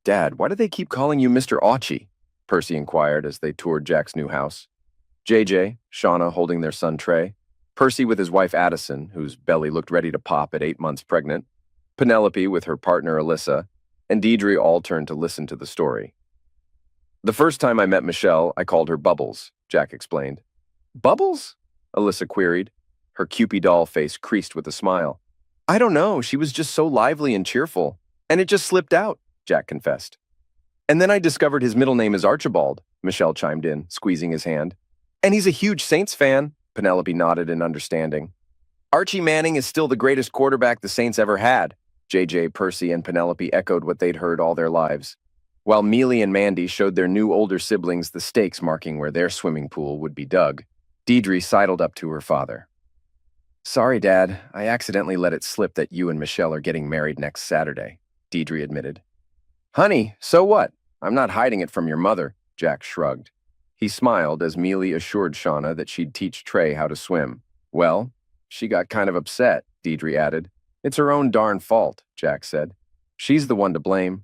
Dad, why do they keep calling you Mr. Archie? Percy inquired as they toured Jack's new house. JJ, Shauna holding their son Trey, Percy with his wife Addison, whose belly looked ready to pop at 8 months pregnant, Penelope with her partner Alyssa, and Deidre all turned to listen to the story. The first time I met Michelle, I called her Bubbles, Jack explained. Bubbles? Alyssa queried, her Cupid doll face creased with a smile. I don't know, she was just so lively and cheerful, and it just slipped out, Jack confessed. And then I discovered his middle name is Archibald, Michelle chimed in, squeezing his hand. And he's a huge Saints fan, Penelope nodded in understanding. Archie Manning is still the greatest quarterback the Saints ever had, JJ, Percy, and Penelope echoed what they'd heard all their lives, while Mealy and Mandy showed their new older siblings the stakes marking where their swimming pool would be dug. Deidre sidled up to her father. Sorry, Dad, I accidentally let it slip that you and Michelle are getting married next Saturday, Deidre admitted. Honey, so what? I'm not hiding it from your mother, Jack shrugged. He smiled as Mealy assured Shauna that she'd teach Trey how to swim. Well, she got kind of upset, Deidre added. It's her own darn fault, Jack said. She's the one to blame.